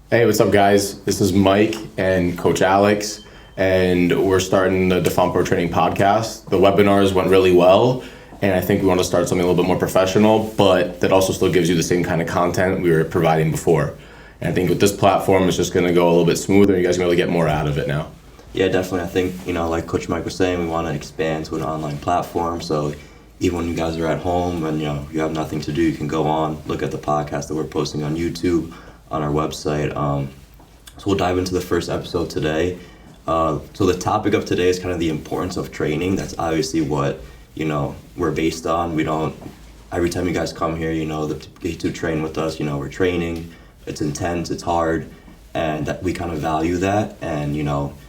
Hey, what's up, guys? This is Mike and Coach Alex, and we're starting the Defon Pro Training podcast. The webinars went really well, and I think we want to start something a little bit more professional, but that also still gives you the same kind of content we were providing before. And I think with this platform, it's just going to go a little bit smoother. You guys are going to get more out of it now. Yeah, definitely. I think, like Coach Mike was saying, we want to expand to an online platform. So even when you guys are at home and, you have nothing to do, you can go on, look at the podcast that we're posting on YouTube, on our website. So we'll dive into the first episode today. So the topic of today is kind of the importance of training. That's obviously what, we're based on. We don't, every time you guys come here, get to train with us, we're training. It's intense, it's hard, and that we kind of value that. And,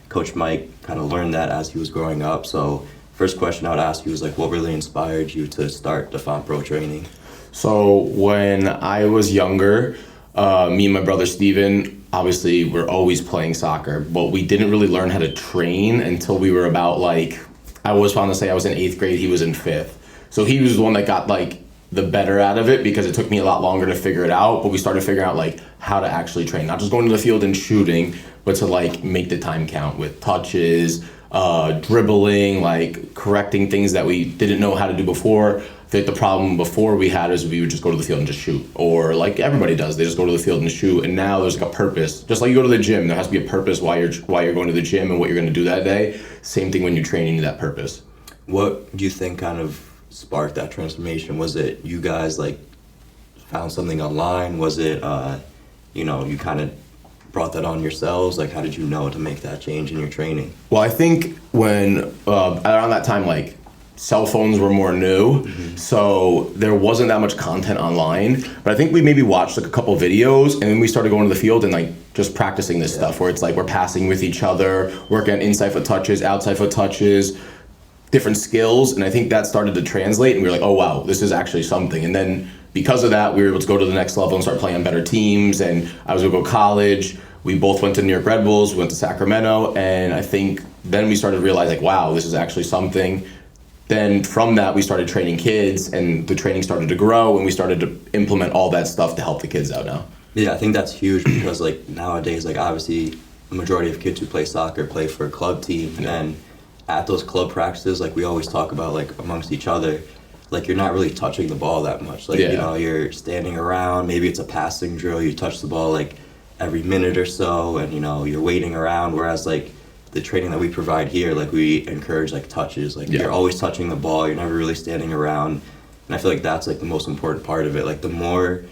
Coach Mike kind of learned that as he was growing up. So first question I would ask you is what really inspired you to start Defon Pro Training? So when I was younger, me and my brother Steven, obviously we're always playing soccer, but we didn't really learn how to train until we were about I was fond to say I was in 8th grade, he was in 5th. So he was the one that got the better out of it because it took me a lot longer to figure it out, but we started figuring out how to actually train, not just going to the field and shooting, but to make the time count with touches, dribbling, correcting things that we didn't know how to do before. I think the problem before we had is we would just go to the field and just shoot, or everybody does, they just go to the field and shoot. And now there's a purpose, just like you go to the gym, there has to be a purpose why you're going to the gym and what you're going to do that day. Same thing when you're training, you need that purpose. What do you think kind of sparked that transformation? Was it you guys found something online? Was it you kind of brought that on yourselves? How did you know to make that change in your training? Well, I think when around that time, cell phones were more new, so there wasn't that much content online. But I think we maybe watched a couple videos, and then we started going to the field and just practicing this stuff where it's we're passing with each other, working on inside foot touches, outside foot touches, different skills. And I think that started to translate, and we were oh wow, this is actually something. And then because of that, we were able to go to the next level and start playing on better teams. And I was able to go to college. We both went to New York Red Bulls, went to Sacramento, and I think then we started to realize wow, this is actually something. Then from that, we started training kids, and the training started to grow, and we started to implement all that stuff to help the kids out now. Yeah, I think that's huge because nowadays, obviously the majority of kids who play soccer play for a club team, and at those club practices, we always talk about amongst each other, you're not really touching the ball that much. You're standing around, maybe it's a passing drill, you touch the ball every minute or so, and you're waiting around, whereas the training that we provide here, we encourage touches, you're always touching the ball, you're never really standing around. And I feel that's the most important part of it. The more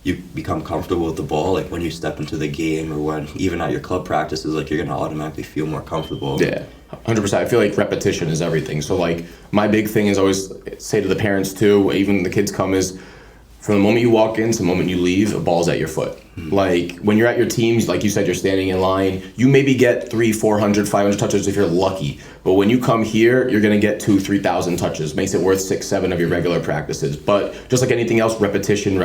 you become comfortable with the ball, when you step into the game, or when even at your club practices, you're gonna automatically feel more comfortable. Yeah, 100%. I feel repetition is everything. So my big thing is always say to the parents too, even the kids come, is from the moment you walk in to the moment you leave, a ball's at your foot. When you're at your teams, you said, you're standing in line, you maybe get 300, 400, 500 touches if you're lucky. But when you come here, you're going to get 2,000, 3,000 touches. Makes it worth 6, 7 of your regular practices. But just like anything else, repetition,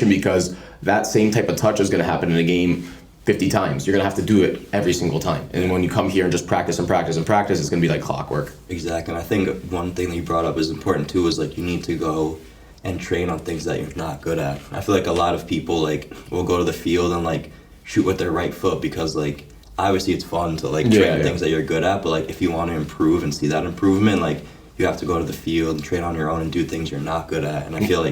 because that same type of touch is going to happen in a game 50 times. You're going to have to do it every single time. And when you come here and just practice, it's going to be like clockwork. Exactly. And I think one thing that you brought up is important too, is you need to go and train on things that you're not good at. I feel a lot of people will go to the field and shoot with their right foot because obviously it's fun to train things that you're good at, but if you want to improve and see that improvement, you have to go to the field and train on your own and do things you're not good at. And I feel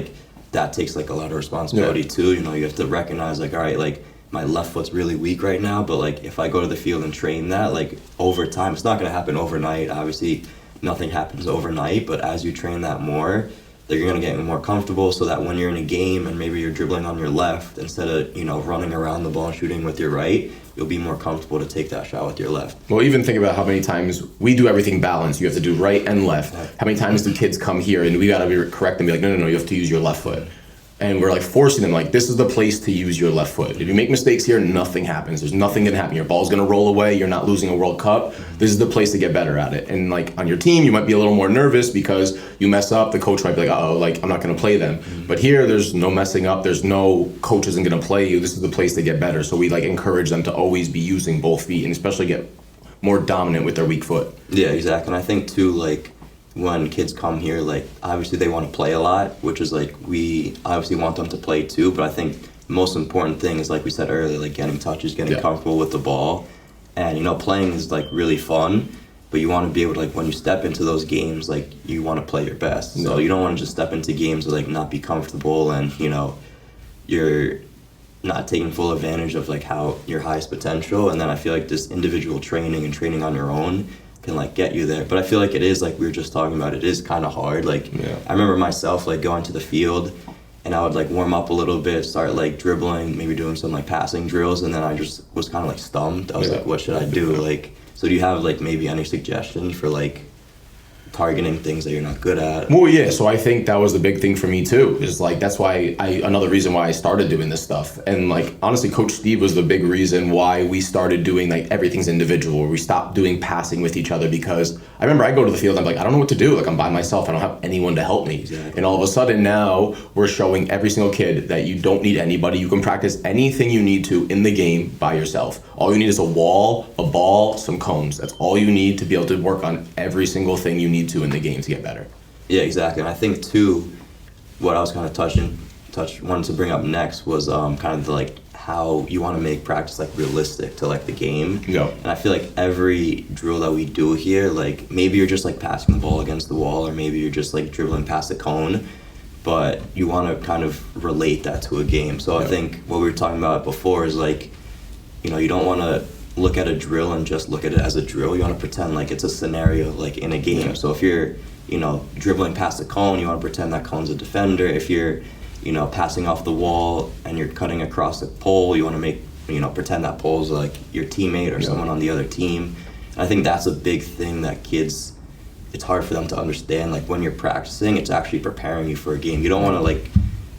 that takes a lot of responsibility too. You have to recognize all right, my left foot's really weak right now, but if I go to the field and train that, over time, it's not going to happen overnight. Obviously nothing happens overnight, but as you train that more, you're going to get more comfortable, so that when you're in a game and maybe you're dribbling on your left instead of running around the ball and shooting with your right, you'll be more comfortable to take that shot with your left. Well, even think about how many times we do everything balanced. You have to do right and left. How many times do kids come here and we got to be correct and be no, you have to use your left foot. And we're forcing them, this is the place to use your left foot. If you make mistakes here, nothing happens. There's nothing gonna happen. Your ball's gonna roll away. You're not losing a World Cup. This is the place to get better at it. And on your team, you might be a little more nervous because you mess up. The coach might be I'm not gonna play them. But here, there's no messing up. There's no coach isn't gonna play you. This is the place to get better. So we encourage them to always be using both feet and especially get more dominant with their weak foot. Yeah, exactly. And I think too, when kids come here, obviously they want to play a lot, which is we obviously want them to play too, but I think the most important thing is, like we said earlier, like getting touches, getting comfortable with the ball. And, you know, playing is, like, really fun, but you want to be able to, like, when you step into those games, like, you want to play your best. So you don't want to just step into games and, like, not be comfortable and, you know, you're not taking full advantage of, like, how your highest potential. And then I feel like this individual training and training on your own can, like, get you there. But I feel like it is, like we were just talking about, it is kind of hard. Like, I remember myself, like, going to the field, and I would, like, warm up a little bit, start, like, dribbling, maybe doing some, like, passing drills, and then I just was kind of, like, stumped. I was like, what should I do? Like, so do you have, like, maybe any suggestions for, like, targeting things that you're not good at? Well, yeah, so I think that was the big thing for me too, is like, that's why another reason why I started doing this stuff. And like, honestly, Coach Steve was the big reason why we started doing, like, everything's individual, where we stopped doing passing with each other, because I remember I go to the field and I'm like, I don't know what to do. Like, I'm by myself, I don't have anyone to help me. Exactly. And all of a sudden now we're showing every single kid that you don't need anybody. You can practice anything you need to in the game by yourself. All you need is a wall, a ball, some cones. That's all you need to be able to work on every single thing you need to in the game to get better. Yeah, exactly. And I think too, what I was kind of wanted to bring up next was kind of the, like, how you want to make practice, like, realistic to, like, the game. Yeah. And I feel like every drill that we do here, like, maybe you're just, like, passing the ball against the wall, or maybe you're just, like, dribbling past the cone, but you want to kind of relate that to a game. So I think what we were talking about before is, like, you know, you don't want to look at a drill and just look at it as a drill. You want to pretend like it's a scenario, like, in a game. Yeah. So if you're, you know, dribbling past the cone, you want to pretend that cone's a defender. If you're, you know, passing off the wall and you're cutting across the pole, you want to pretend that pole's, like, your teammate or someone on the other team. And I think that's a big thing that kids, it's hard for them to understand. Like, when you're practicing, it's actually preparing you for a game. You don't want to, like,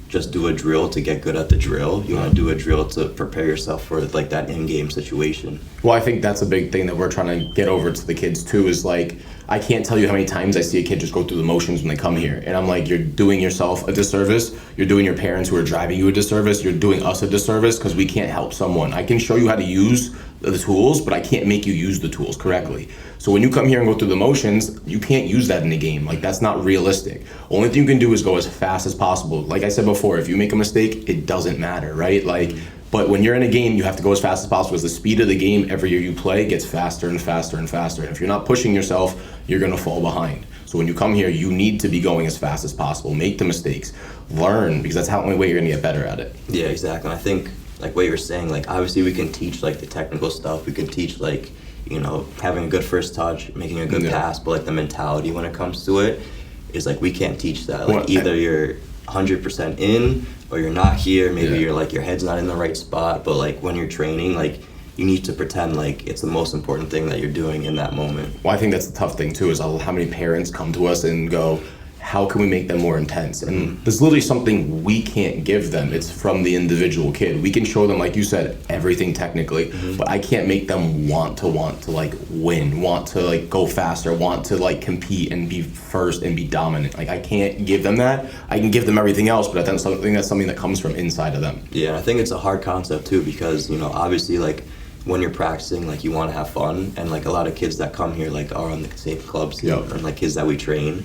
just do a drill to get good at the drill. You want to do a drill to prepare yourself for, like, that in-game situation. Well, I think that's a big thing that we're trying to get over to the kids too, is like, I can't tell you how many times I see a kid just go through the motions when they come here. And I'm like, you're doing yourself a disservice. You're doing your parents who are driving you a disservice. You're doing us a disservice, because we can't help someone. I can show you how to use the tools, but I can't make you use the tools correctly. So when you come here and go through the motions, you can't use that in the game. Like, that's not realistic. Only thing you can do is go as fast as possible. Like I said before, if you make a mistake, it doesn't matter, right? Like, but when you're in a game, you have to go as fast as possible, because the speed of the game every year you play gets faster and faster and faster. And if you're not pushing yourself, you're gonna fall behind. So when you come here, you need to be going as fast as possible. Make the mistakes, learn, because that's the only way you're gonna get better at it. Yeah, exactly. I think, like what you were saying, like, obviously we can teach, like, the technical stuff. We can teach, like, you know, having a good first touch, making a good pass, but, like, the mentality when it comes to it is, like, we can't teach that. Like, either you're 100% in, or you're not here. Maybe you're, like, your head's not in the right spot, but, like, when you're training, like, you need to pretend like it's the most important thing that you're doing in that moment. Well, I think that's the tough thing too, is how many parents come to us and go, how can we make them more intense? And there's literally something we can't give them. It's from the individual kid. We can show them, like you said, everything technically, but I can't make them want to like win, want to like go faster, want to like compete and be first and be dominant. Like, I can't give them that. I can give them everything else, but that's something that comes from inside of them. Yeah, I think it's a hard concept too, because, you know, obviously, like, when you're practicing, like, you want to have fun, and, like, a lot of kids that come here, like, are on the same clubs and, like, kids that we train.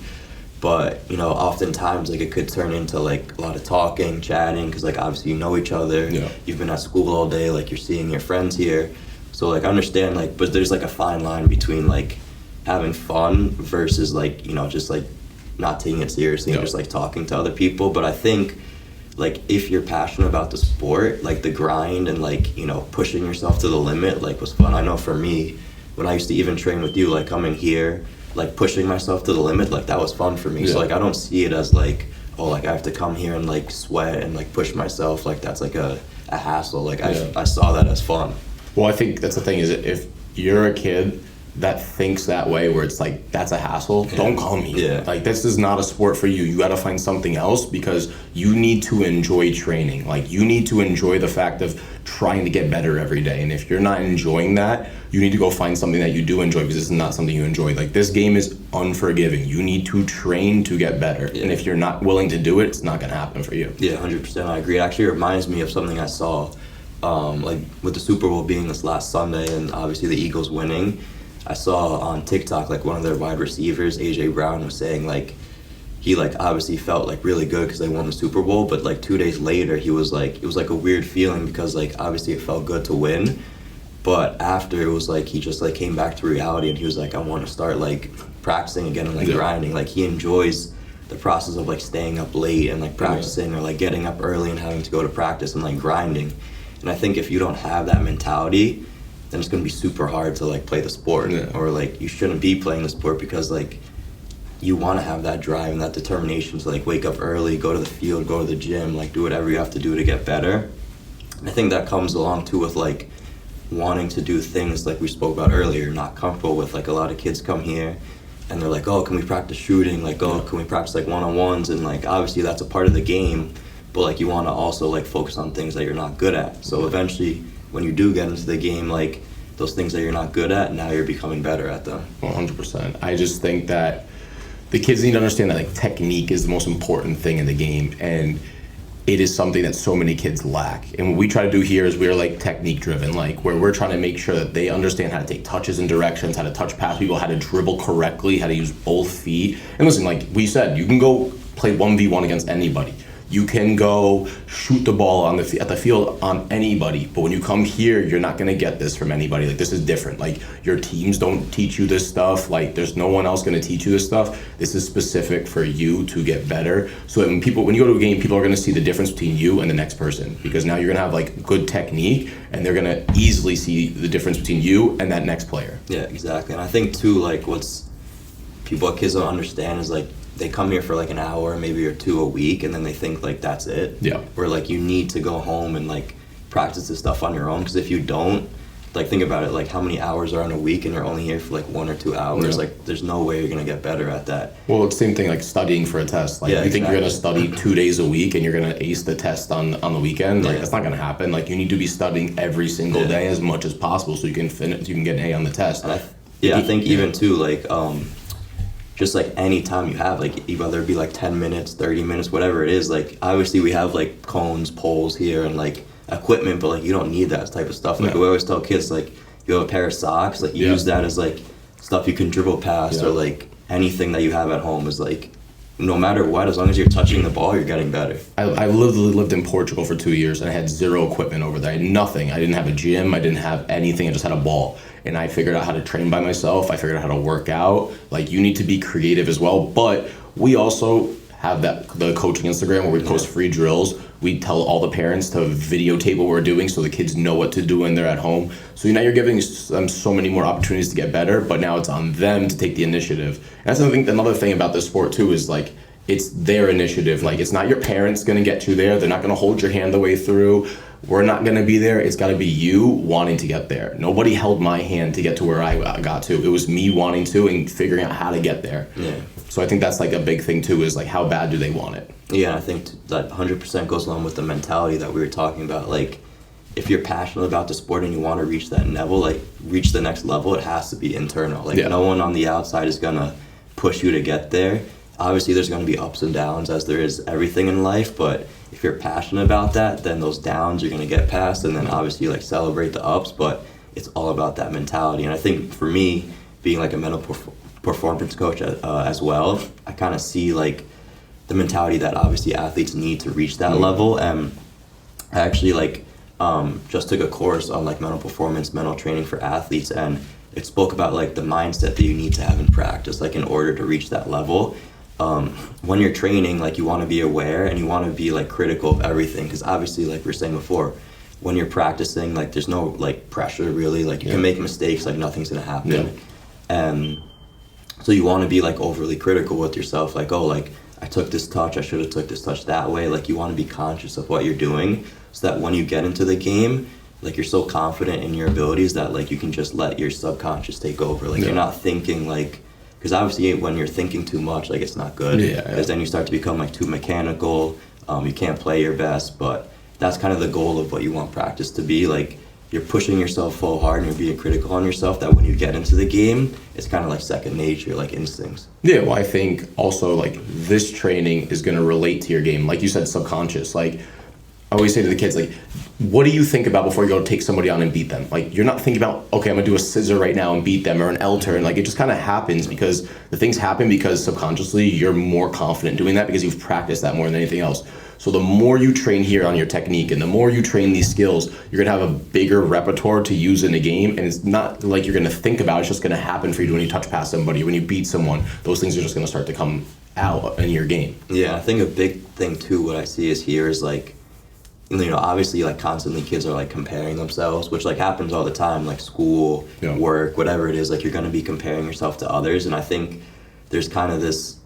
But, you know, oftentimes, like, it could turn into, like, a lot of talking, chatting, because, like, obviously you know each other. Yeah. You've been at school all day, like, you're seeing your friends here. So, like, I understand, like, but there's, like, a fine line between, like, having fun versus, like, you know, just, like, not taking it seriously and just, like, talking to other people. But I think, like, if you're passionate about the sport, like, the grind and, like, you know, pushing yourself to the limit, like, was fun. I know for me, when I used to even train with you, like, coming here, like, pushing myself to the limit, like, that was fun for me. So, like, I don't see it as, like, oh, like, I have to come here and, like, sweat and, like, push myself. Like, that's, like, a hassle. Like, I saw that as fun. Well, I think that's the thing, is if you're a kid that thinks that way, where it's like, that's a hassle, don't come here. Like, this is not a sport for you. You got to find something else, because you need to enjoy training. Like, you need to enjoy the fact of trying to get better every day. And if you're not enjoying that, you need to go find something that you do enjoy, because this is not something you enjoy. Like, this game is unforgiving. You need to train to get better. And if you're not willing to do it, it's not going to happen for you. Yeah, 100%. I agree. It actually reminds me of something I saw, like, with the Super Bowl being this last Sunday and obviously the Eagles winning. I saw on TikTok, like, one of their wide receivers, AJ Brown, was saying, like, he like obviously felt like really good because they won the Super Bowl, but like 2 days later he was like, it was like a weird feeling because like obviously it felt good to win, but after it was like he just like came back to reality and he was like, I want to start like practicing again and like grinding. Like he enjoys the process of like staying up late and like practicing or like getting up early and having to go to practice and like grinding. And I think if you don't have that mentality, then it's going to be super hard to like play the sport, or like you shouldn't be playing the sport because like you want to have that drive and that determination to like wake up early, go to the field, go to the gym, like do whatever you have to do to get better. I think that comes along too with like wanting to do things like we spoke about earlier, not comfortable with. Like a lot of kids come here and they're like, oh, can we practice shooting? Like, oh, can we practice like one-on-ones? And like obviously that's a part of the game, but like you want to also like focus on things that you're not good at. So eventually when you do get into the game, like those things that you're not good at, now you're becoming better at them. 100%. I just think that the kids need to understand that like technique is the most important thing in the game, and it is something that so many kids lack. And what we try to do here is we're like technique driven, like where we're trying to make sure that they understand how to take touches and directions, how to touch past people, how to dribble correctly, how to use both feet. And listen, like we said, you can go play 1v1 against anybody. You can go shoot the ball on at the field on anybody, but when you come here, you're not gonna get this from anybody. Like this is different. Like your teams don't teach you this stuff. Like there's no one else gonna teach you this stuff. This is specific for you to get better. So that when you go to a game, people are gonna see the difference between you and the next person, because now you're gonna have like good technique, and they're gonna easily see the difference between you and that next player. Yeah, exactly. And I think too, like what kids don't understand is like, they come here for like an hour maybe or two a week and then they think like that's it. Yeah. Where like you need to go home and like practice this stuff on your own, because if you don't, like think about it, like how many hours are in a week and you're only here for like 1 or 2 hours. Like there's no way you're gonna get better at that. Well, it's the same thing like studying for a test. Like you think you're gonna study 2 days a week and you're gonna ace the test on the weekend. Like that's not gonna happen. Like you need to be studying every single day as much as possible so you can get an A on the test. And I think even too like just like any time you have, like whether it be like 10 minutes, 30 minutes, whatever it is, like obviously we have like cones, poles here and like equipment, but like you don't need that type of stuff. Like we always tell kids, like you have a pair of socks, like use that as like stuff you can dribble past, or like anything that you have at home is like, no matter what, as long as you're touching the ball, you're getting better. I lived in Portugal for 2 years and I had zero equipment over there. I had nothing. I didn't have a gym. I didn't have anything. I just had a ball. And I figured out how to train by myself. I figured out how to work out. Like you need to be creative as well. But we also have the coaching Instagram where we post free drills. We tell all the parents to videotape what we're doing so the kids know what to do when they're at home. So now you're giving them so many more opportunities to get better, but now it's on them to take the initiative. And that's another thing about this sport too, is like it's their initiative. Like it's not your parents gonna get you there. They're not gonna hold your hand the way through. We're not gonna be there. It's gotta be you wanting to get there. Nobody held my hand to get to where I got to. It was me wanting to and figuring out how to get there. Yeah. So I think that's like a big thing too, is like how bad do they want it? Yeah, I think that 100% goes along with the mentality that we were talking about. Like, if you're passionate about the sport and you want to reach that level, like reach the next level, it has to be internal. Like no one on the outside is gonna push you to get there. Obviously, there's gonna be ups and downs, as there is everything in life. But if you're passionate about that, then those downs you're gonna get past, and then obviously like celebrate the ups. But it's all about that mentality. And I think for me, being like a mental performance coach as well, I kind of see like the mentality that obviously athletes need to reach that level. And I actually like just took a course on like mental performance, mental training for athletes, and it spoke about like the mindset that you need to have in practice, like in order to reach that level. When you're training, like you want to be aware and you want to be like critical of everything, because obviously like we were saying before, when you're practicing, like there's no like pressure really, like you can make mistakes, like nothing's gonna happen. And so you want to be like overly critical with yourself, like, oh, like I took this touch, I should have took this touch that way. Like you want to be conscious of what you're doing, so that when you get into the game, like you're so confident in your abilities that like you can just let your subconscious take over. Like you're not thinking like, because obviously when you're thinking too much, like it's not good. Because then you start to become like too mechanical. You can't play your best. But that's kind of the goal of what you want practice to be. Like you're pushing yourself full hard and you're being critical on yourself, that when you get into the game, it's kind of like second nature, like instincts. Yeah, well, I think also like this training is going to relate to your game. Like you said, subconscious. Like I always say to the kids, like, what do you think about before you go take somebody on and beat them? Like, you're not thinking about, okay, I'm gonna do a scissor right now and beat them, or an L turn. Like, it just kind of happens because the things happen because subconsciously you're more confident doing that because you've practiced that more than anything else. So the more you train here on your technique and the more you train these skills, you're gonna have a bigger repertoire to use in a game. And it's not like you're gonna think about it, it's just gonna happen for you when you touch past somebody, when you beat someone. Those things are just gonna start to come out in your game. Yeah, I think a big thing too, what I see is here is like, you know, obviously like constantly kids are like comparing themselves, which like happens all the time, like school, work, whatever it is, like you're going to be comparing yourself to others. And I think there's kind of this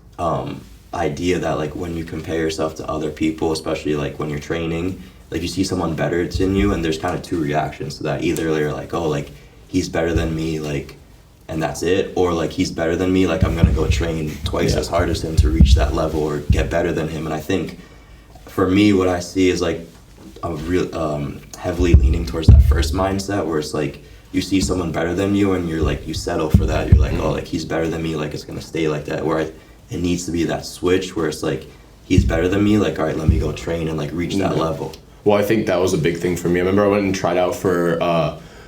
idea that like when you compare yourself to other people, especially like when you're training, like you see someone better than you, and there's kind of two reactions to that. Either you're like, oh, like he's better than me, like, and that's it, or like he's better than me, like I'm going to go train twice as hard as him to reach that level or get better than him. And I think for me, what I see is like I'm real heavily leaning towards that first mindset where it's like you see someone better than you and you're like you settle for that. You're like, oh, like he's better than me, like it's gonna stay like that. It needs to be that switch where it's like he's better than me, like all right, let me go train and like reach that level. Well, I think that was a big thing for me. I remember I went and tried out for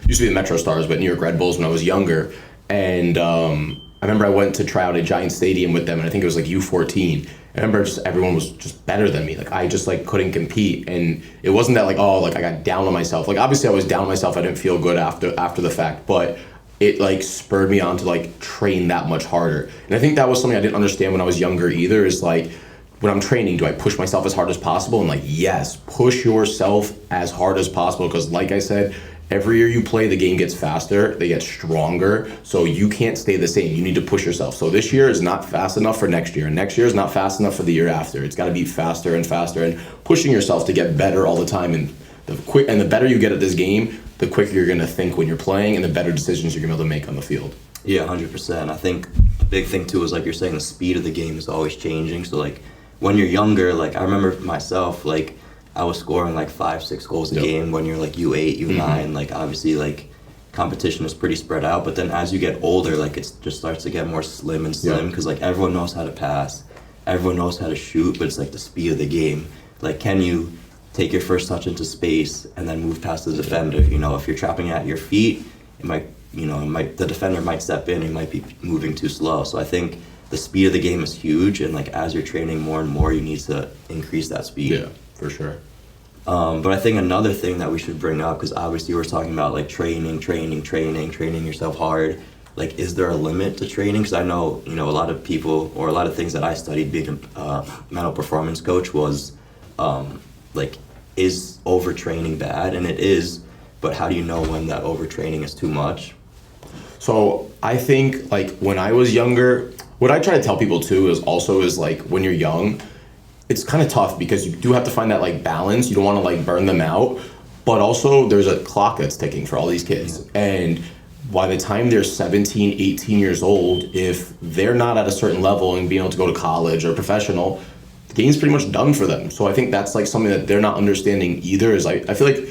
used to be the Metro Stars, but New York Red Bulls when I was younger, and I remember I went to try out at Giant Stadium with them, and I think it was like U14. I remember just everyone was just better than me. Like I just like couldn't compete, and it wasn't that like, oh, like I got down on myself. Like obviously I was down on myself. I didn't feel good after the fact, but it like spurred me on to like train that much harder. And I think that was something I didn't understand when I was younger either. Is like when I'm training, do I push myself as hard as possible? And like yes, push yourself as hard as possible because like I said, every year you play, the game gets faster, they get stronger, so you can't stay the same. You need to push yourself. So this year is not fast enough for next year, and next year is not fast enough for the year after. It's got to be faster and faster, and pushing yourself to get better all the time. And the better you get at this game, the quicker you're going to think when you're playing, and the better decisions you're going to be able to make on the field. Yeah, 100%. I think a big thing too is like you're saying, the speed of the game is always changing. So like when you're younger, like I remember myself, like I was scoring like 5-6 goals a game when you're like U8, U9. Like obviously like competition is pretty spread out, but then as you get older, like it just starts to get more slim and slim because like everyone knows how to pass, everyone knows how to shoot, but it's like the speed of the game. Like can you take your first touch into space and then move past the defender? You know, if you're trapping at your feet, the defender might step in, he might be moving too slow. So I think the speed of the game is huge, and like as you're training more and more, you need to increase that speed. Yeah, for sure. But I think another thing that we should bring up, because obviously we're talking about like training yourself hard. Like, is there a limit to training? Because I know, you know, a lot of people, or a lot of things that I studied being a mental performance coach was like, is overtraining bad? And it is, but how do you know when that overtraining is too much? So I think like when I was younger, what I try to tell people too is like when you're young, it's kind of tough because you do have to find that like balance. You don't want to like burn them out, but also there's a clock that's ticking for all these kids. And by the time they're 17, 18 years old, if they're not at a certain level and being able to go to college or professional, the game's pretty much done for them. So I think that's like something that they're not understanding either. Is I feel like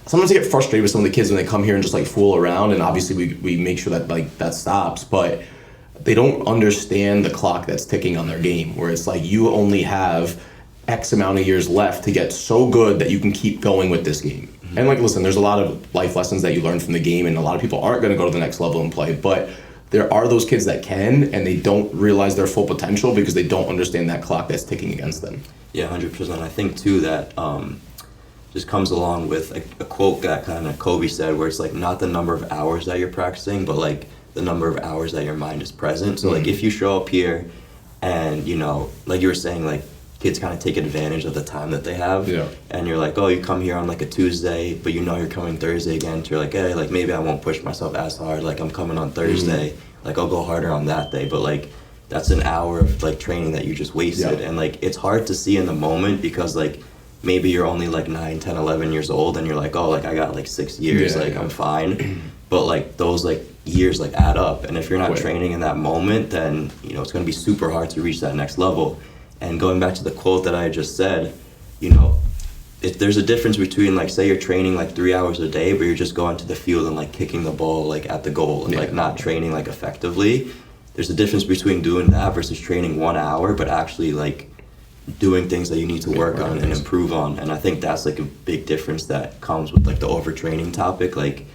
sometimes I get frustrated with some of the kids when they come here and just like fool around, and obviously we make sure that like that stops, but they don't understand the clock that's ticking on their game, where it's like you only have X amount of years left to get so good that you can keep going with this game. Mm-hmm. And like, listen, there's a lot of life lessons that you learn from the game, and a lot of people aren't going to go to the next level and play, but there are those kids that can, and they don't realize their full potential because they don't understand that clock that's ticking against them. Yeah, 100%. I think too that just comes along with a quote that kind of Kobe said, where it's like not the number of hours that you're practicing, but like the number of hours that your mind is present. So like if you show up here and, you know, like you were saying, like kids kind of take advantage of the time that they have. Yeah. And you're like, oh, you come here on like a Tuesday, but you know you're coming Thursday again. So you're like, hey, like maybe I won't push myself as hard. Like I'm coming on Thursday. Like I'll go harder on that day. But like that's an hour of like training that you just wasted. Yeah. And like it's hard to see in the moment because like maybe you're only like 9, 10, 11 years old and you're like, oh, like I got like 6 years, I'm fine. But like those like years like add up, and if you're not training in that moment, then you know it's going to be super hard to reach that next level. And going back to the quote that I just said, you know, there's a difference between like say you're training like 3 hours a day, but you're just going to the field and like kicking the ball like at the goal and like not training like effectively. There's a difference between doing that versus training 1 hour, but actually like doing things that you need to work on and improve on. And I think that's like a big difference that comes with like the overtraining topic. Like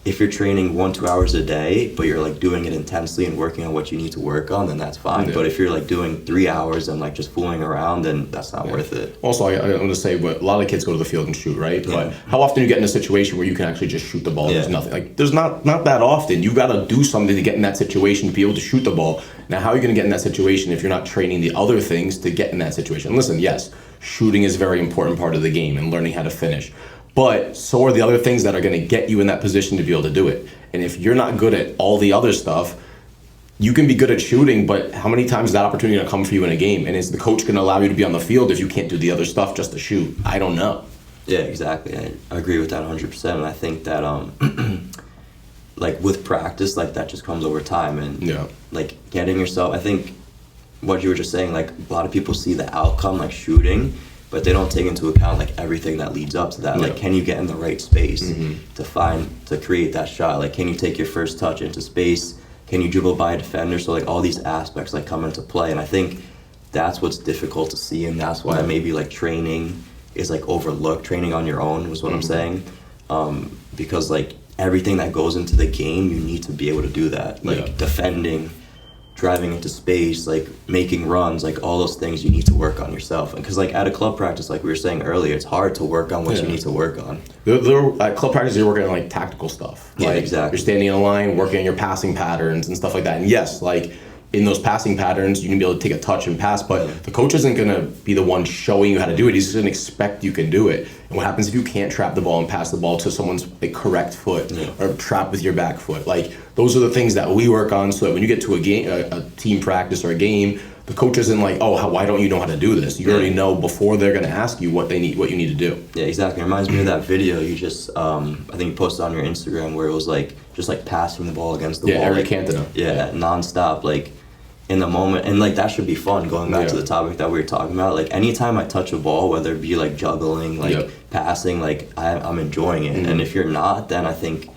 if you're training 1-2 hours a day, but you're like doing it intensely and working on what you need to work on, then that's fine. Yeah. But if you're like doing 3 hours and like just fooling around, then that's not worth it. Also, I'm going to say, but a lot of kids go to the field and shoot, right? Yeah. But how often you get in a situation where you can actually just shoot the ball? There's nothing. Like, there's not that often. You got to do something to get in that situation to be able to shoot the ball. Now, how are you going to get in that situation if you're not training the other things to get in that situation? Listen, yes, shooting is a very important part of the game and learning how to finish. But so are the other things that are going to get you in that position to be able to do it. And if you're not good at all the other stuff, you can be good at shooting, but how many times is that opportunity going to come for you in a game? And is the coach going to allow you to be on the field if you can't do the other stuff just to shoot? I don't know. Yeah, exactly. I agree with that 100%. And I think that, like, with practice, like, that just comes over time. And, like, getting yourself, I think what you were just saying, like, a lot of people see the outcome, like, shooting, but they don't take into account like everything that leads up to that. Like, can you get in the right space to create that shot? Like, can you take your first touch into space? Can you dribble by a defender? So like all these aspects like come into play, and I think that's what's difficult to see, and that's why maybe like training is like overlooked. Training on your own was what I'm saying, because like everything that goes into the game, you need to be able to do that. Like defending, driving into space, like making runs, like all those things you need to work on yourself. And because like at a club practice, like we were saying earlier, it's hard to work on what you need to work on. At club practice, you're working on like tactical stuff. Yeah, like, exactly. You're standing in a line, working on your passing patterns and stuff like that. And yes, like in those passing patterns, you can be able to take a touch and pass, but the coach isn't going to be the one showing you how to do it. He's just going to expect you can do it. And what happens if you can't trap the ball and pass the ball to someone's like correct foot or trap with your back foot? Like those are the things that we work on, so that when you get to a game, a team practice or a game, the coach isn't like, oh, why don't you know how to do this? You already know before they're going to ask you what you need to do. Yeah, exactly. It reminds me of that video you just, I think you posted on your Instagram where it was like just like passing the ball against the wall. Yeah, Eric like, Cantona. Yeah, nonstop, like in the moment. And like that should be fun, going back to the topic that we were talking about. Like anytime I touch a ball, whether it be like juggling, like passing, like I'm enjoying it. And if you're not, then I think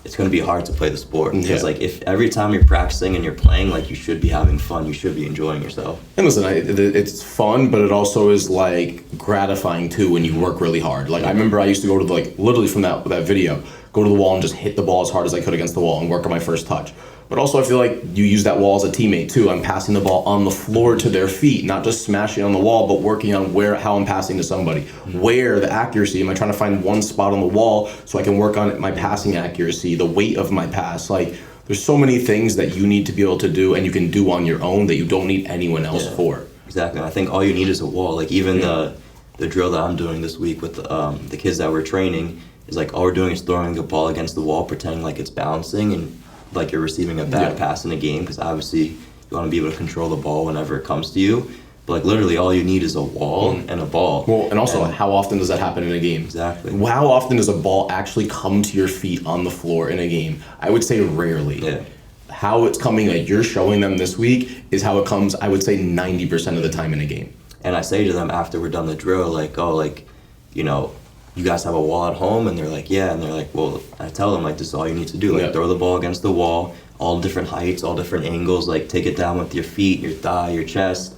it's going to be hard to play the sport, because like if every time you're practicing and you're playing, like you should be having fun, you should be enjoying yourself. And listen, it's fun, but it also is like gratifying too when you work really hard. Like I remember I used to go to like literally from that video, go to the wall and just hit the ball as hard as I could against the wall and work on my first touch. But also I feel like you use that wall as a teammate too. I'm passing the ball on the floor to their feet, not just smashing on the wall, but working on how I'm passing to somebody. Where the accuracy, am I trying to find one spot on the wall so I can work on my passing accuracy, the weight of my pass. Like there's so many things that you need to be able to do and you can do on your own that you don't need anyone else for. Exactly. I think all you need is a wall. Like even the drill that I'm doing this week with the kids that we're training is like all we're doing is throwing the ball against the wall, pretending like it's bouncing and like you're receiving a bad pass in a game, because obviously you want to be able to control the ball whenever it comes to you. But like literally all you need is a wall and a ball. Well, and also how often does that happen in a game? Exactly. How often does a ball actually come to your feet on the floor in a game? I would say rarely. Yeah. How it's coming that you're showing them this week is how it comes, I would say 90% of the time in a game. And I say to them after we're done the drill, like, oh, like, you know, you guys have a wall at home? And they're like, yeah. And they're like, well, I tell them, like, this is all you need to do. Like, throw the ball against the wall, all different heights, all different angles. Like, take it down with your feet, your thigh, your chest.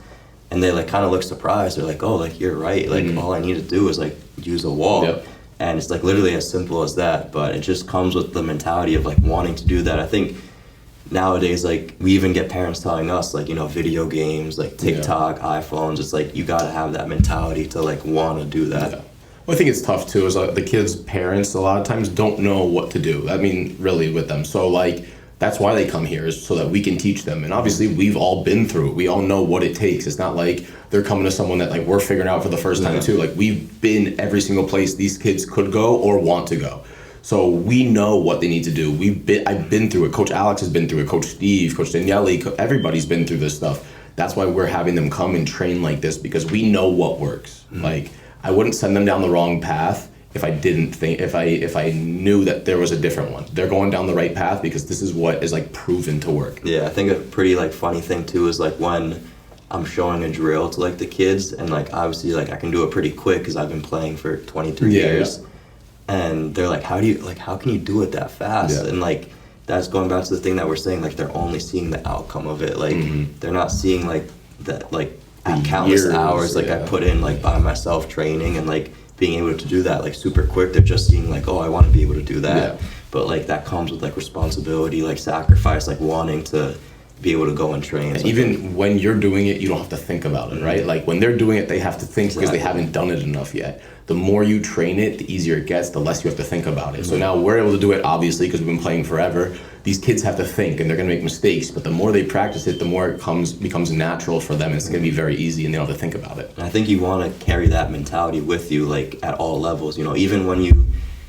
And they, like, kind of look surprised. They're like, oh, like, you're right. Like, all I need to do is, like, use a wall. And it's, like, literally as simple as that. But it just comes with the mentality of, like, wanting to do that. I think nowadays, like, we even get parents telling us, like, you know, video games, like, TikTok, iPhones. It's, like, you got to have that mentality to, like, want to do that. Well, I think it's tough too, is like the kids' parents a lot of times don't know what to do. I mean, really with them. So like, that's why they come here, is so that we can teach them. And obviously we've all been through it. We all know what it takes. It's not like they're coming to someone that like we're figuring out for the first time too. Like we've been every single place these kids could go or want to go. So we know what they need to do. I've been through it. Coach Alex has been through it. Coach Steve, Coach Daniele, everybody's been through this stuff. That's why we're having them come and train like this, because we know what works. Like, I wouldn't send them down the wrong path if I knew that there was a different one. They're going down the right path because this is what is like proven to work. Yeah, I think a pretty like funny thing too is like when I'm showing a drill to like the kids, and like obviously like I can do it pretty quick because I've been playing for 23 years. And they're like, how can you do it that fast? And like that's going back to the thing that we're saying, like they're only seeing the outcome of it. Like they're not seeing like that, like countless years, hours like I put in like by myself training and like being able to do that like super quick. They're just seeing like, oh, I want to be able to do that. But like that comes with like responsibility, like sacrifice, like wanting to be able to go and train. And even when you're doing it, you don't have to think about it, right? Like when they're doing it, they have to think because they haven't done it enough yet. The more you train it, the easier it gets, the less you have to think about it. So now we're able to do it, obviously, because we've been playing forever. These kids have to think, and they're going to make mistakes. But the more they practice it, the more it becomes natural for them. It's going to be very easy, and they don't have to think about it. And I think you want to carry that mentality with you, like at all levels. You know, even when you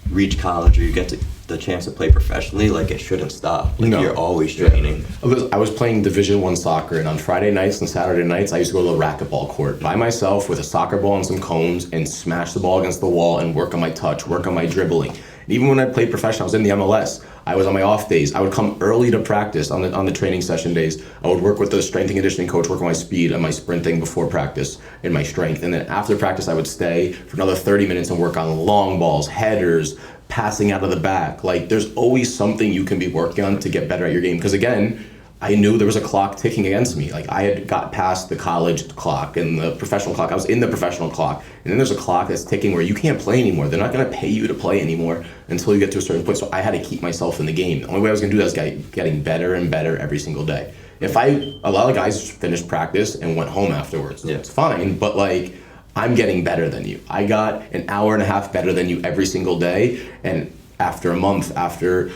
reach college or you get the chance to play professionally, like it shouldn't stop. Like you're always training. I was playing Division I soccer, and on Friday nights and Saturday nights, I used to go to the racquetball court by myself with a soccer ball and some cones and smash the ball against the wall and work on my touch, work on my dribbling. And even when I played professional, I was in the MLS. I was on my off days. I would come early to practice on the training session days. I would work with the strength and conditioning coach, work on my speed and my sprinting before practice and my strength. And then after practice, I would stay for another 30 minutes and work on long balls, headers, passing out of the back. Like there's always something you can be working on to get better at your game. Because again, I knew there was a clock ticking against me. Like I had got past the college clock and the professional clock. I was in the professional clock. And then there's a clock that's ticking where you can't play anymore. They're not going to pay you to play anymore until you get to a certain point. So I had to keep myself in the game. The only way I was going to do that was getting better and better every single day. A lot of guys finished practice and went home afterwards. It's fine, but like I'm getting better than you. I got an hour and a half better than you every single day. And after a month, after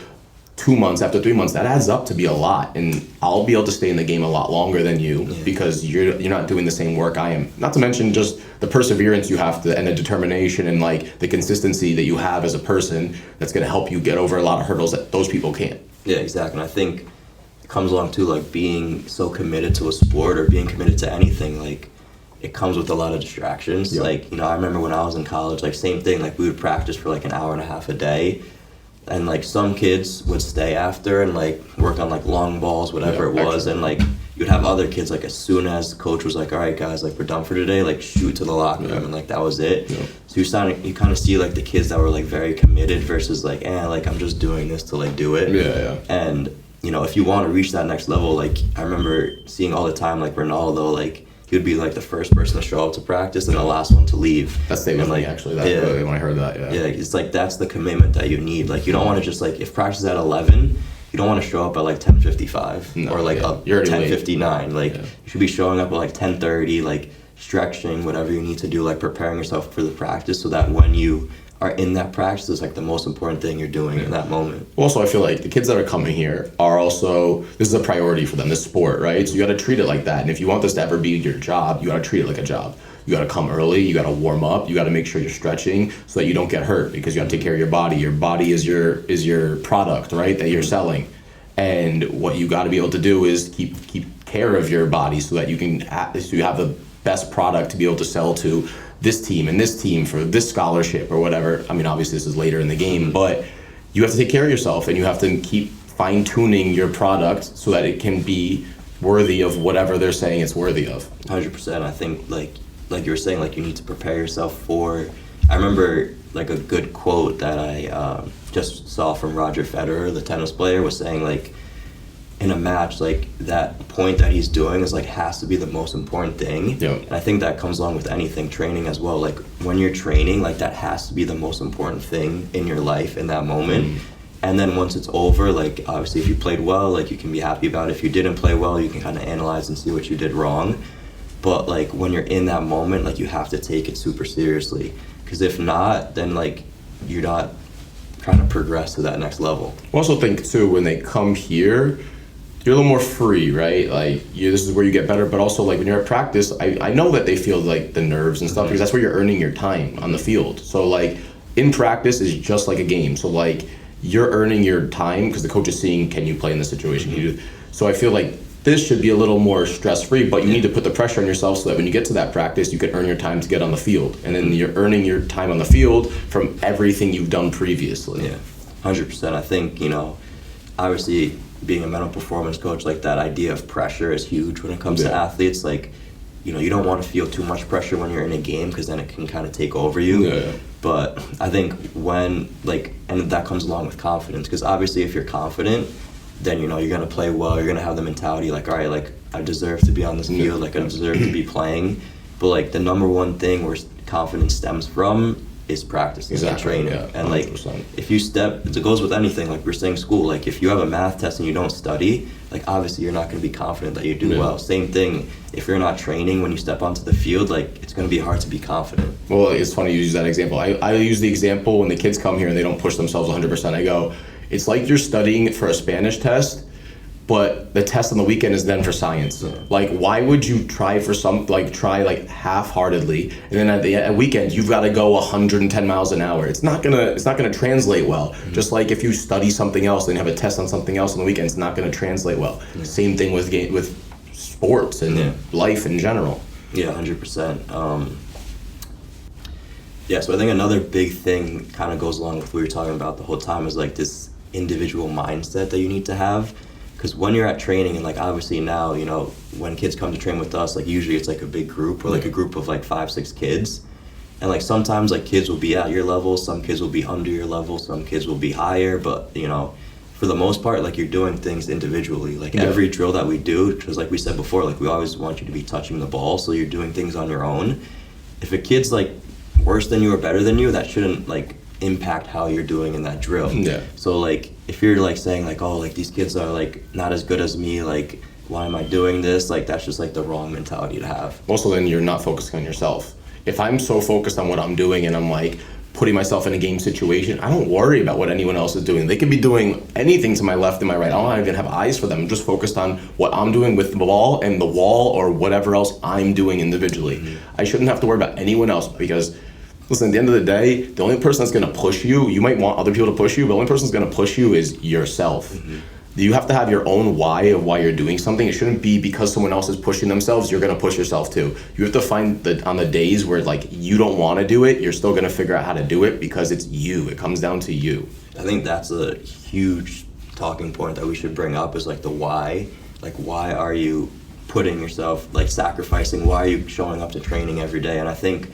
2 months, after 3 months, that adds up to be a lot. And I'll be able to stay in the game a lot longer than you because you're not doing the same work I am. Not to mention just the perseverance you have to and the determination and like the consistency that you have as a person that's going to help you get over a lot of hurdles that those people can't. Yeah, exactly. And I think it comes along to like being so committed to a sport or being committed to anything. Like it comes with a lot of distractions. Like, you know, I remember when I was in college, like same thing, like we would practice for like an hour and a half a day. And like some kids would stay after and like work on like long balls, whatever it was. And like you'd have other kids like as soon as the coach was like, all right guys, like we're done for today, like shoot to the locker room, and like that was it. So you kind of see like the kids that were like very committed versus like, like I'm just doing this to like do it. And you know, if you want to reach that next level, like I remember seeing all the time like Ronaldo, like he would be like the first person to show up to practice and the last one to leave. That stayed with me actually. Really, when I heard that, yeah, it's like that's the commitment that you need. Like you don't want to just like if practice is at 11, you don't want to show up at like 10:55 or like 10:59. Like you should be showing up at like 10:30, like stretching, whatever you need to do, like preparing yourself for the practice so that when you are in that practice is like the most important thing you're doing in that moment. Also, I feel like the kids that are coming here are also, this is a priority for them, this sport, right? So you got to treat it like that. And if you want this to ever be your job, you got to treat it like a job. You got to come early, you got to warm up, you got to make sure you're stretching so that you don't get hurt because you got to take care of your body. Your body is your product, right, that you're selling. And what you got to be able to do is keep care of your body so that you have the best product to be able to sell to this team and this team for this scholarship or whatever. I mean, obviously this is later in the game, but you have to take care of yourself and you have to keep fine-tuning your product so that it can be worthy of whatever they're saying it's worthy of. 100%. I think like you were saying, like you need to prepare yourself for, I remember like a good quote that I just saw from Roger Federer, the tennis player, was saying like, in a match, like that point that he's doing is like has to be the most important thing. And I think that comes along with anything, training as well. Like when you're training, like that has to be the most important thing in your life in that moment. And then once it's over, like obviously if you played well, like you can be happy about it. If you didn't play well, you can kind of analyze and see what you did wrong. But like when you're in that moment, like you have to take it super seriously, because if not, then like you're not trying to progress to that next level. I also think too, when they come here, you're a little more free, right? Like, this is where you get better, but also, like, when you're at practice, I know that they feel, like, the nerves and stuff, because that's where you're earning your time on the field. So, like, in practice is just like a game. So, like, you're earning your time because the coach is seeing, can you play in this situation? So I feel like this should be a little more stress-free, but you need to put the pressure on yourself so that when you get to that practice, you can earn your time to get on the field. And then you're earning your time on the field from everything you've done previously. Yeah, 100%. I think, you know, obviously being a mental performance coach, like that idea of pressure is huge when it comes to athletes. Like, you know, you don't want to feel too much pressure when you're in a game because then it can kind of take over you. But I think when, like, and that comes along with confidence, because obviously if you're confident, then you know you're gonna play well. You're gonna have the mentality like, all right, like I deserve to be on this field, like I deserve to be playing. But like the number one thing where confidence stems from is practicing and training. Yeah, and like if you it goes with anything. Like we're saying, school. Like if you have a math test and you don't study, like obviously you're not going to be confident that you do well. Same thing. If you're not training when you step onto the field, like it's going to be hard to be confident. Well, it's funny you use that example. I use the example when the kids come here and they don't push themselves 100%. I go, it's like you're studying for a Spanish test, but the test on the weekend is then for science. Like, why would you try half-heartedly, and then at the weekend you've got to go 110 miles an hour? It's not gonna translate well. Just like if you study something else and have a test on something else on the weekend, it's not gonna translate well. Same thing with sports and life in general. Yeah, 100%. So I think another big thing kind of goes along with what we were talking about the whole time is like this individual mindset that you need to have. Because when you're at training, and like obviously now, you know, when kids come to train with us, like usually it's like a big group or like a group of like 5-6 kids. And like sometimes like kids will be at your level, some kids will be under your level, some kids will be higher. But, you know, for the most part, like you're doing things individually. Like every drill that we do, because like we said before, like we always want you to be touching the ball. So you're doing things on your own. If a kid's like worse than you or better than you, that shouldn't like impact how you're doing in that drill. So like if you're like saying like, oh, like these kids are like not as good as me, like why am I doing this, like that's just like the wrong mentality to have. Also, then you're not focusing on yourself. If I'm so focused on what I'm doing and I'm like putting myself in a game situation, I don't worry about what anyone else is doing. They could be doing anything to my left and my right. I don't even have eyes for them. I'm just focused on what I'm doing with the ball and the wall or whatever else I'm doing individually. I shouldn't have to worry about anyone else, because listen, at the end of the day, the only person that's going to push you, you might want other people to push you, but the only person that's going to push you is yourself. You have to have your own why of why you're doing something. It shouldn't be because someone else is pushing themselves, you're going to push yourself too. You have to find that on the days where like you don't want to do it, you're still going to figure out how to do it because it's you. It comes down to you. I think that's a huge talking point that we should bring up is like the why. Like why are you putting yourself, like sacrificing, why are you showing up to training every day? And I think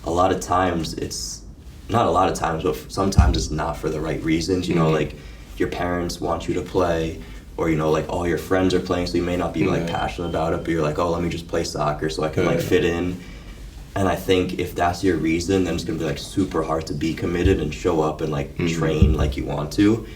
a lot of times it's not a lot of times, but sometimes it's not for the right reasons. You know, like your parents want you to play, or you know, like all your friends are playing, so you may not be like passionate about it, but you're like, oh, let me just play soccer so I can like fit in. And I think if that's your reason, then it's gonna be like super hard to be committed and show up and like train like you want to.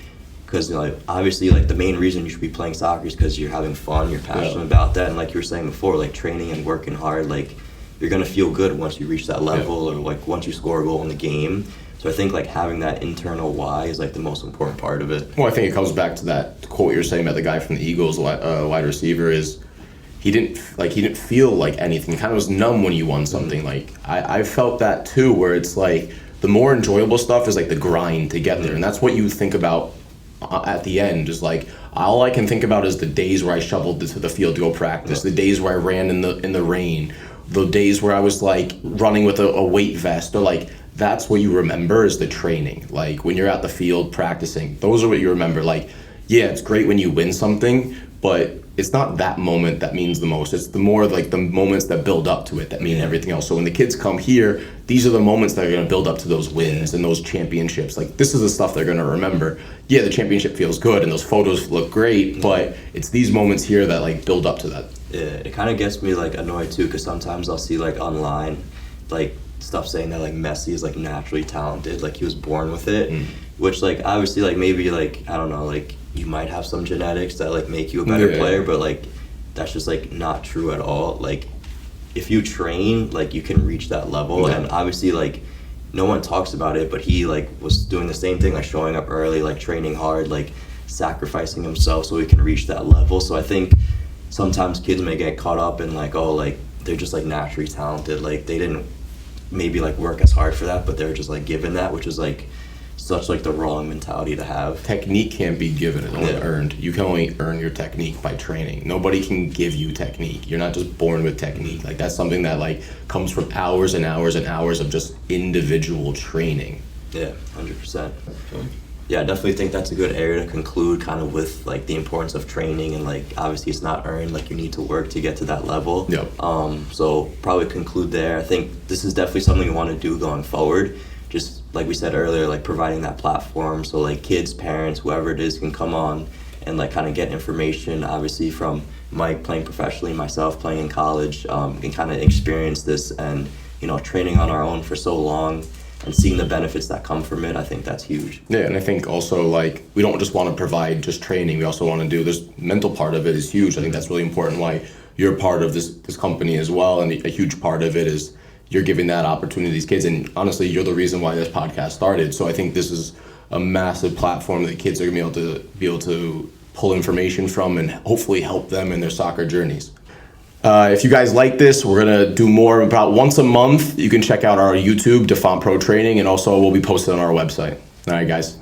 Because you know, like, obviously, like the main reason you should be playing soccer is because you're having fun, you're passionate about that, and like you were saying before, like training and working hard, like you're gonna feel good once you reach that level or like once you score a goal in the game. So I think like having that internal why is like the most important part of it. Well, I think it comes back to that quote you're saying about the guy from the Eagles, wide receiver, is he didn't feel like anything. He kind of was numb when you won something. Like I felt that too, where it's like the more enjoyable stuff is like the grind to get there, and that's what you think about at the end. Is like all I can think about is the days where I shoveled to the field to go practice, the days where I ran in the rain, the days where I was like running with a weight vest, or like that's what you remember is the training. Like when you're at the field practicing, those are what you remember. Like, yeah, it's great when you win something, but it's not that moment that means the most. It's the more like the moments that build up to it that mean everything else. So when the kids come here, these are the moments that are going to build up to those wins and those championships. Like this is the stuff they're going to remember. Yeah, the championship feels good and those photos look great, but it's these moments here that like build up to that. Yeah, it kind of gets me like annoyed too, because sometimes I'll see like online like stuff saying that like Messi is like naturally talented, like he was born with it, which like obviously like maybe like I don't know, like you might have some genetics that like make you a better player, but like that's just like not true at all. Like if you train, like you can reach that level, and obviously like no one talks about it, but he like was doing the same thing, like showing up early, like training hard, like sacrificing himself so he can reach that level. So I think sometimes kids may get caught up in like, oh, like they're just like naturally talented, like they didn't maybe like work as hard for that, but they're just like given that, which is like such like the wrong mentality to have. Technique can't be given, it's only earned. You can only earn your technique by training. Nobody can give you technique. You're not just born with technique. Like that's something that like comes from hours and hours and hours of just individual training. Yeah, 100%. Yeah, I definitely think that's a good area to conclude kind of with like the importance of training, and like obviously it's not earned, like you need to work to get to that level. So probably conclude there. I think this is definitely something we want to do going forward. Just like we said earlier, like providing that platform so like kids, parents, whoever it is can come on and like kind of get information, obviously from Mike playing professionally, myself playing in college, and kind of experience this, and training on our own for so long and seeing the benefits that come from it. I think that's huge. Yeah, and I think also like we don't just want to provide just training. We also want to do this mental part of it is huge. I think that's really important. Why you're part of this company as well, and a huge part of it is you're giving that opportunity to these kids. And honestly, you're the reason why this podcast started. So I think this is a massive platform that kids are gonna be able to pull information from and hopefully help them in their soccer journeys. If you guys like this, we're gonna do more about once a month. You can check out our YouTube, Defont Pro Training, and also we'll be posted on our website. All right, guys.